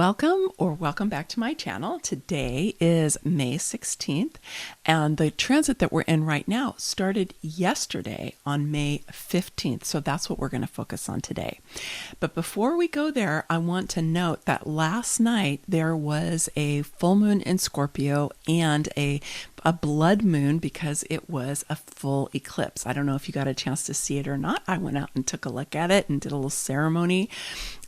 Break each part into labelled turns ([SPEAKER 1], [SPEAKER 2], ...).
[SPEAKER 1] Welcome back to my channel. Today is May 16th, and the transit that we're in right now started yesterday on May 15th. So that's what we're going to focus on today. But before we go there, I want to note that last night there was a full moon in Scorpio and a blood moon because it was a full eclipse. I don't know if you got a chance to see it or not. I went out and took a look at it and did a little ceremony.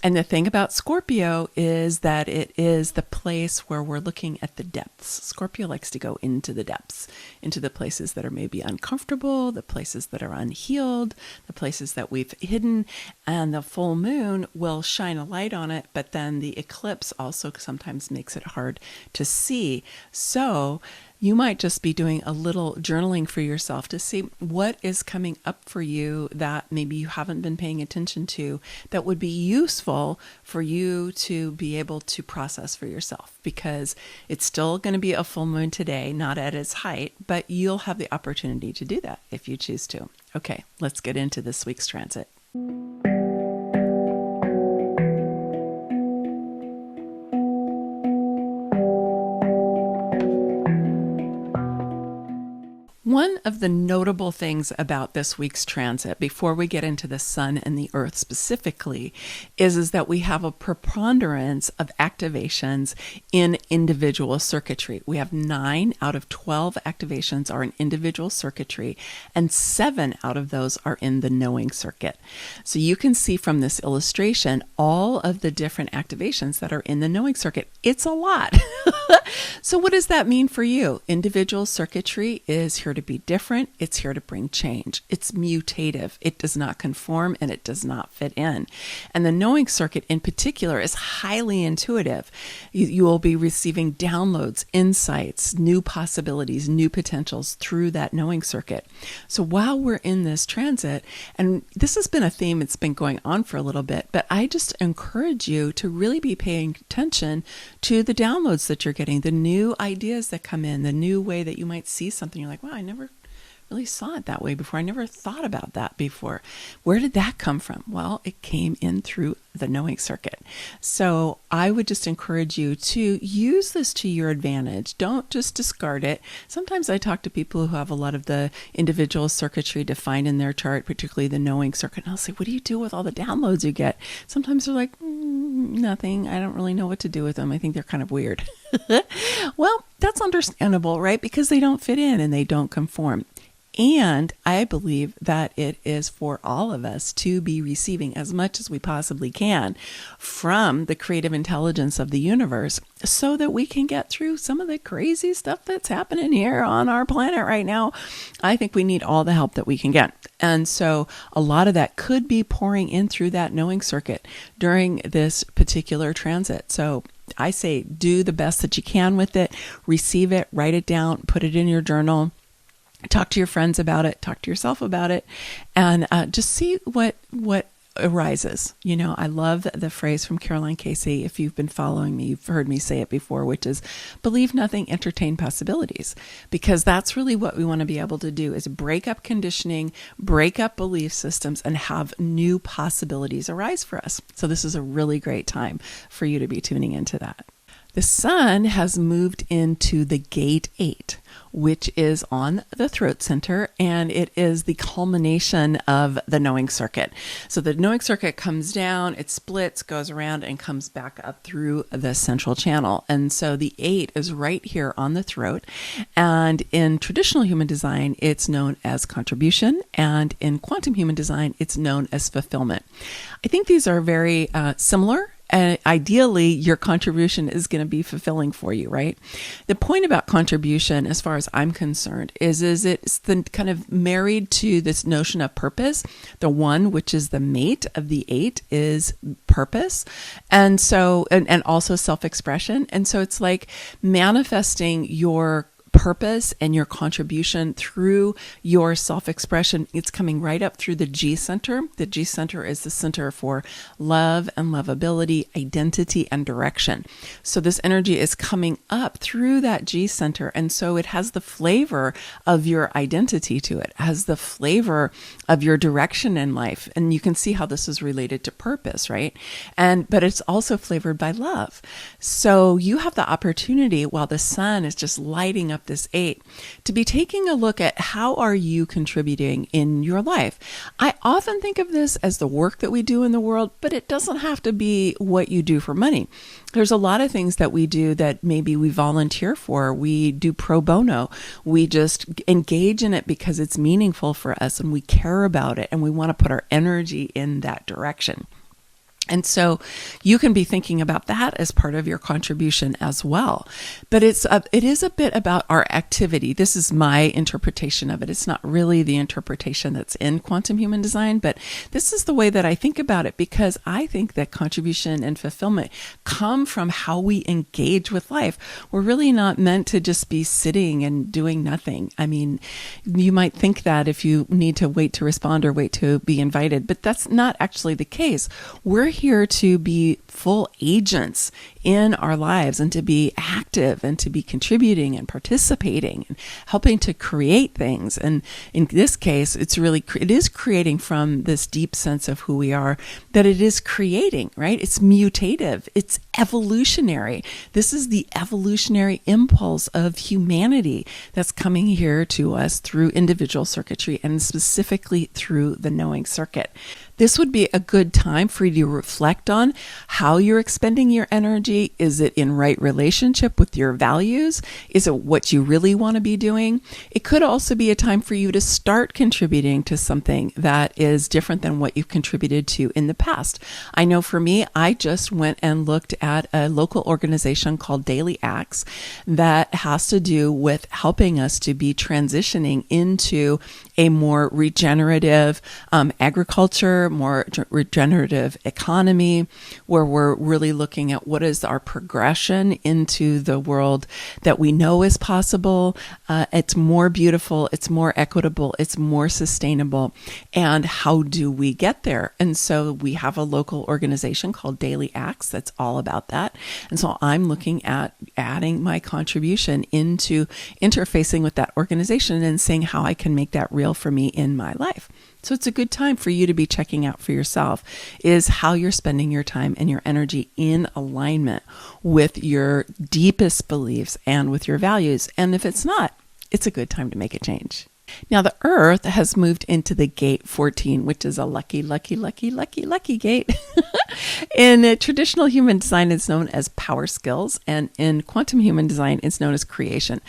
[SPEAKER 1] And the thing about Scorpio is that it is the place where we're looking at the depths. Scorpio likes to go into the depths, into the places that are maybe uncomfortable, the places that are unhealed, the places that we've hidden. And the full moon will shine a light on it, but then the eclipse also sometimes makes it hard to see. So you might just be doing a little journaling for yourself to see what is coming up for you that maybe you haven't been paying attention to that would be useful for you to be able to process for yourself, because it's still going to be a full moon today, not at its height, but you'll have the opportunity to do that if you choose to. Okay, let's get into this week's transit. One of the notable things about this week's transit, before we get into the sun and the earth specifically, is that we have a preponderance of activations in individual circuitry. We have 9 out of 12 activations are in individual circuitry, and 7 out of those are in the knowing circuit. So you can see from this illustration all of the different activations that are in the knowing circuit. It's a lot. So what does that mean for you? Individual circuitry is here to be different. It's here to bring change. It's mutative. It does not conform and it does not fit in. And the knowing circuit in particular is highly intuitive. You will be receiving downloads, insights, new possibilities, new potentials through that knowing circuit. So while we're in this transit, and this has been a theme that's been going on for a little bit, but I just encourage you to really be paying attention to the downloads that you're getting, the new ideas that come in, the new way that you might see something. You're like, wow, I never really saw it that way before. I never thought about that before. Where did that come from? Well, it came in through the knowing circuit. So I would just encourage you to use this to your advantage. Don't just discard it. Sometimes I talk to people who have a lot of the individual circuitry defined in their chart, particularly the knowing circuit. And I'll say, what do you do with all the downloads you get? Sometimes they're like, nothing. I don't really know what to do with them. I think they're kind of weird. Well, that's understandable, right? Because they don't fit in and they don't conform. And I believe that it is for all of us to be receiving as much as we possibly can from the creative intelligence of the universe so that we can get through some of the crazy stuff that's happening here on our planet right now. I think we need all the help that we can get. And so a lot of that could be pouring in through that knowing circuit during this particular transit. So I say do the best that you can with it, receive it, write it down, put it in your journal. Talk to your friends about it, talk to yourself about it, and just see what arises. You know, I love the phrase from Caroline Casey. If you've been following me, you've heard me say it before, which is believe nothing, entertain possibilities, because that's really what we want to be able to do is break up conditioning, break up belief systems, and have new possibilities arise for us. So this is a really great time for you to be tuning into that. The sun has moved into the gate 8, which is on the throat center, and it is the culmination of the knowing circuit. So the knowing circuit comes down, it splits, goes around, and comes back up through the central channel. And so the 8 is right here on the throat. And in traditional human design, it's known as contribution, and in quantum human design, it's known as fulfillment. I think these are very similar. And ideally, your contribution is going to be fulfilling for you, right? The point about contribution, as far as I'm concerned, is it's the kind of married to this notion of purpose. The 1, which is the mate of the 8, is purpose. And so, and also self-expression. And so it's like manifesting your purpose and your contribution through your self-expression. It's coming right up through the G center. The G center is the center for love and lovability, identity, and direction. So this energy is coming up through that G center. And so it has the flavor of your identity to it, has the flavor of your direction in life. And you can see how this is related to purpose, right? But it's also flavored by love. So you have the opportunity, while the sun is just lighting up this 8, to be taking a look at how are you contributing in your life. I often think of this as the work that we do in the world, but it doesn't have to be what you do for money. There's a lot of things that we do that maybe we volunteer for. We do pro bono. We just engage in it because it's meaningful for us and we care about it and we want to put our energy in that direction. And so you can be thinking about that as part of your contribution as well. But it is a bit about our activity. This is my interpretation of it. It's not really the interpretation that's in quantum human design, but this is the way that I think about it, because I think that contribution and fulfillment come from how we engage with life. We're really not meant to just be sitting and doing nothing. I mean, you might think that if you need to wait to respond or wait to be invited, but that's not actually the case. We're here to be full agents in our lives and to be active and to be contributing and participating and helping to create things. And in this case, it is creating from this deep sense of who we are, that it is creating, right? It's mutative. It's evolutionary. This is the evolutionary impulse of humanity that's coming here to us through individual circuitry and specifically through the knowing circuit. This would be a good time for you to reflect on how you're expending your energy. Is it in right relationship with your values? Is it what you really want to be doing? It could also be a time for you to start contributing to something that is different than what you've contributed to in the past. I know for me, I just went and looked at a local organization called Daily Acts that has to do with helping us to be transitioning into a more regenerative agriculture, more regenerative economy, where we're really looking at what is our progression into the world that we know is possible. It's more beautiful, it's more equitable, it's more sustainable. And how do we get there? And so we have a local organization called Daily Acts that's all about that. And so I'm looking at adding my contribution into interfacing with that organization and seeing how I can make that real for me in my life. So it's a good time for you to be checking out for yourself is how you're spending your time and your energy in alignment with your deepest beliefs and with your values. And if it's not, it's a good time to make a change. Now, the Earth has moved into the gate 14, which is a lucky gate. In traditional human design, it's known as power skills, and in quantum human design, it's known as creation.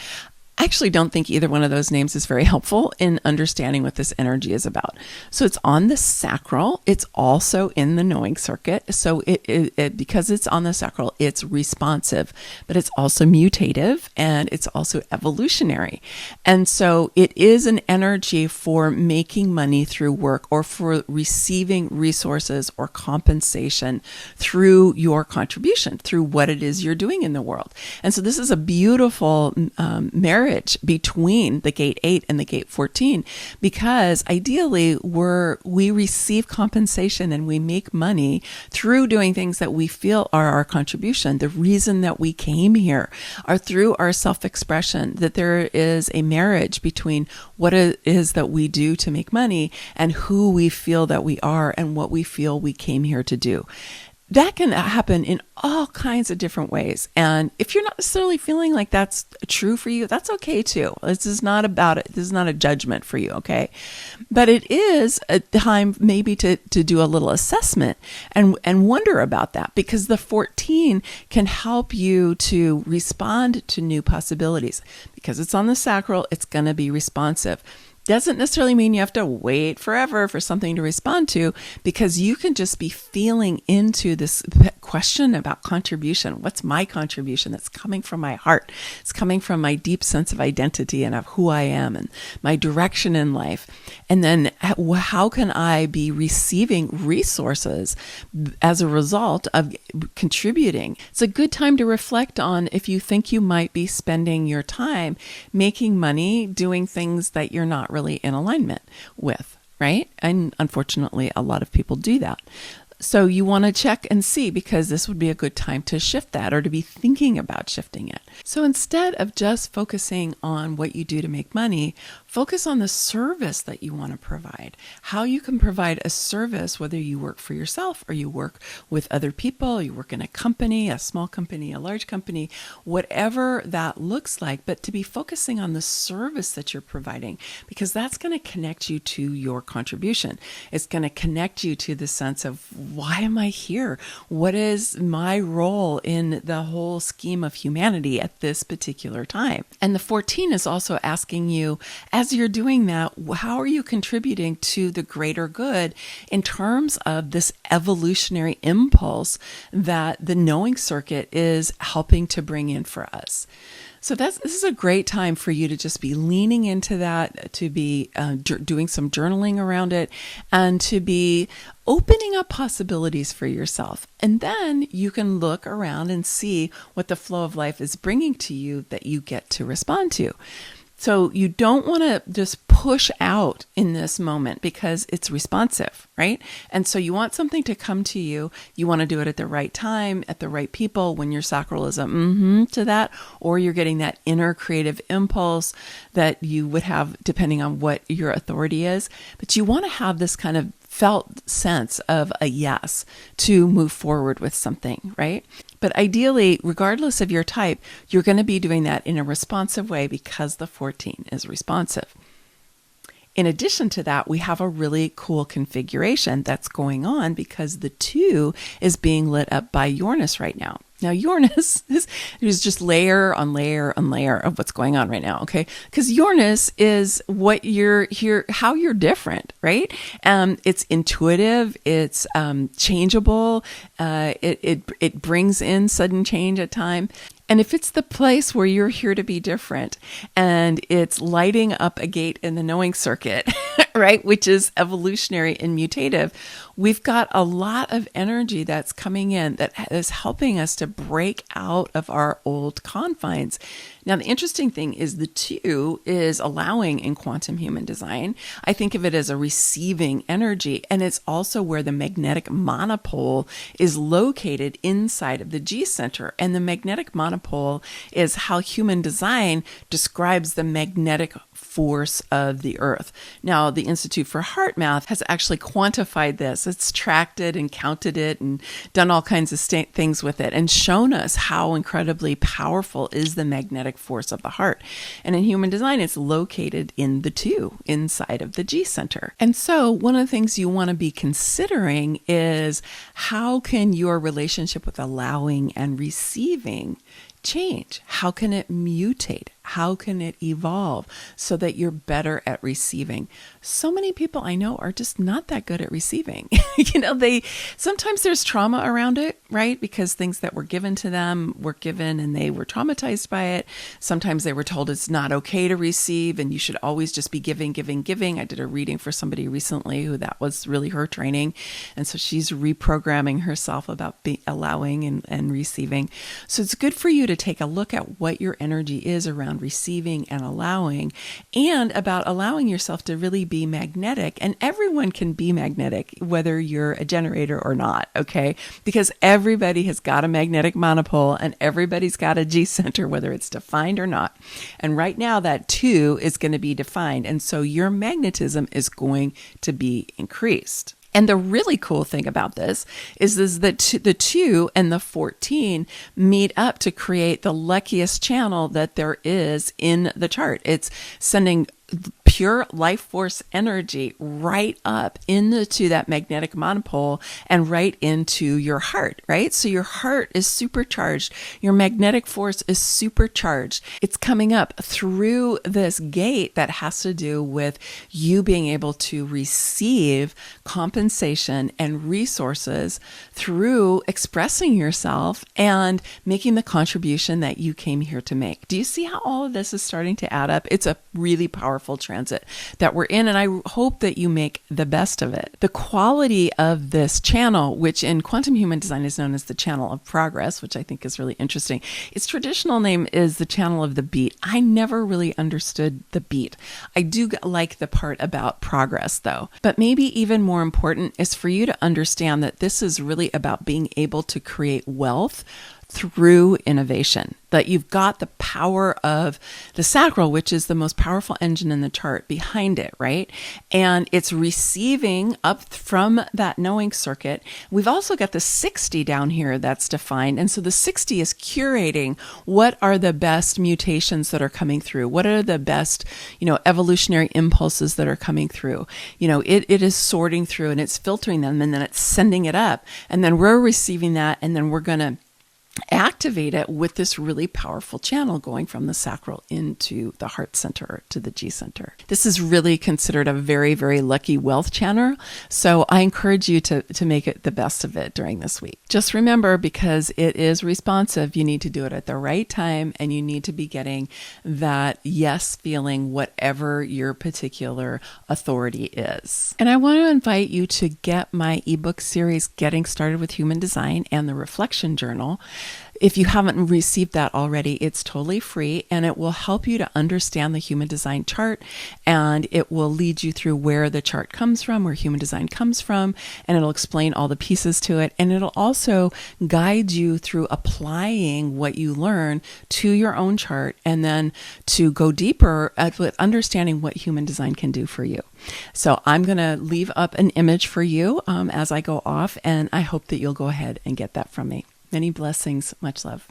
[SPEAKER 1] I actually don't think either one of those names is very helpful in understanding what this energy is about. So it's on the sacral. It's also in the knowing circuit. So it because it's on the sacral, it's responsive, but it's also mutative and it's also evolutionary. And so it is an energy for making money through work or for receiving resources or compensation through your contribution, through what it is you're doing in the world. And so this is a beautiful marriage between the gate 8 and the gate 14, because ideally we receive compensation and we make money through doing things that we feel are our contribution. The reason that we came here are through our self-expression, that there is a marriage between what it is that we do to make money and who we feel that we are and what we feel we came here to do. That can happen in all kinds of different ways. And if you're not necessarily feeling like that's true for you, that's okay too. This is not about it. This is not a judgment for you, okay? But it is a time maybe to do a little assessment and wonder about that, because the 14 can help you to respond to new possibilities. Because it's on the sacral, it's going to be responsive. Doesn't necessarily mean you have to wait forever for something to respond to, because you can just be feeling into this question about contribution. What's my contribution that's coming from my heart? It's coming from my deep sense of identity and of who I am and my direction in life. And then how can I be receiving resources as a result of contributing? It's a good time to reflect on if you think you might be spending your time making money doing things that you're not really in alignment with, right? And unfortunately, a lot of people do that. So you want to check and see, because this would be a good time to shift that or to be thinking about shifting it. So instead of just focusing on what you do to make money, focus on the service that you want to provide, how you can provide a service, whether you work for yourself or you work with other people, you work in a company, a small company, a large company, whatever that looks like, but to be focusing on the service that you're providing, because that's going to connect you to your contribution. It's going to connect you to the sense of, why am I here? What is my role in the whole scheme of humanity at this particular time? And the 14 is also asking you, as you're doing that, how are you contributing to the greater good in terms of this evolutionary impulse that the knowing circuit is helping to bring in for us? So this is a great time for you to just be leaning into that, to be doing some journaling around it, and to be opening up possibilities for yourself. And then you can look around and see what the flow of life is bringing to you that you get to respond to. So you don't want to just push out in this moment, because it's responsive, right? And so you want something to come to you. You want to do it at the right time, at the right people, when your sacral is a to that, or you're getting that inner creative impulse that you would have depending on what your authority is. But you want to have this kind of felt sense of a yes to move forward with something, right? But ideally, regardless of your type, you're going to be doing that in a responsive way, because the 14 is responsive. In addition to that, we have a really cool configuration that's going on, because the 2 is being lit up by Uranus right now. Now, Uranus is just layer on layer on layer of what's going on right now, okay? Because Uranus is what you're here, how you're different, right? It's intuitive, it's changeable, it brings in sudden change at time. And if it's the place where you're here to be different, and it's lighting up a gate in the knowing circuit, right, which is evolutionary and mutative, we've got a lot of energy that's coming in that is helping us to break out of our old confines. Now, the interesting thing is the 2 is allowing in quantum human design. I think of it as a receiving energy, and it's also where the magnetic monopole is located inside of the G center. And the magnetic monopole is how human design describes the magnetic force of the earth. Now, the Institute for Heart Math has actually quantified this. It's tracked it and counted it and done all kinds of things with it and shown us how incredibly powerful is the magnetic force of the heart. And in human design, it's located in the 2 inside of the G center. And so one of the things you want to be considering is, how can your relationship with allowing and receiving change? How can it mutate? How can it evolve so that you're better at receiving? So many people I know are just not that good at receiving. Sometimes there's trauma around it, right? Because things that were given to them were given and they were traumatized by it. Sometimes they were told it's not okay to receive and you should always just be giving, giving, giving. I did a reading for somebody recently who that was really her training. And so she's reprogramming herself about allowing and receiving. So it's good for you to take a look at what your energy is around receiving and allowing, and about allowing yourself to really be magnetic. And everyone can be magnetic, whether you're a generator or not, okay? Because everybody has got a magnetic monopole and everybody's got a G center, whether it's defined or not. And right now that 2 is going to be defined. And so your magnetism is going to be increased. And the really cool thing about this is that the 2 and the 14 meet up to create the luckiest channel that there is in the chart. It's sending pure life force energy right up into that magnetic monopole and right into your heart, right? So your heart is supercharged. Your magnetic force is supercharged. It's coming up through this gate that has to do with you being able to receive compensation and resources through expressing yourself and making the contribution that you came here to make. Do you see how all of this is starting to add up? It's a really powerful transit that we're in, and I hope that you make the best of it. The quality of this channel, which in quantum human design is known as the channel of progress, which I think is really interesting. Its traditional name is the channel of the beat. I never really understood the beat. I do like the part about progress though. But maybe even more important is for you to understand that this is really about being able to create wealth through innovation, that you've got the power of the sacral, which is the most powerful engine in the chart, behind it, right? And it's receiving up from that knowing circuit. We've also got the 60 down here that's defined. And so the 60 is curating what are the best mutations that are coming through? What are the best, evolutionary impulses that are coming through? It is sorting through and it's filtering them, and then it's sending it up. And then we're receiving that, and then we're going to activate it with this really powerful channel going from the sacral into the heart center, to the G center. This is really considered a very, very lucky wealth channel. So I encourage you to make it the best of it during this week. Just remember, because it is responsive, you need to do it at the right time, and you need to be getting that yes feeling, whatever your particular authority is. And I want to invite you to get my ebook series, Getting Started with Human Design, and the Reflection Journal. If you haven't received that already, it's totally free, and it will help you to understand the human design chart, and it will lead you through where the chart comes from, where human design comes from, and it'll explain all the pieces to it, and it'll also guide you through applying what you learn to your own chart, and then to go deeper with understanding what human design can do for you. So I'm going to leave up an image for you as I go off, and I hope that you'll go ahead and get that from me. Many blessings. Much love.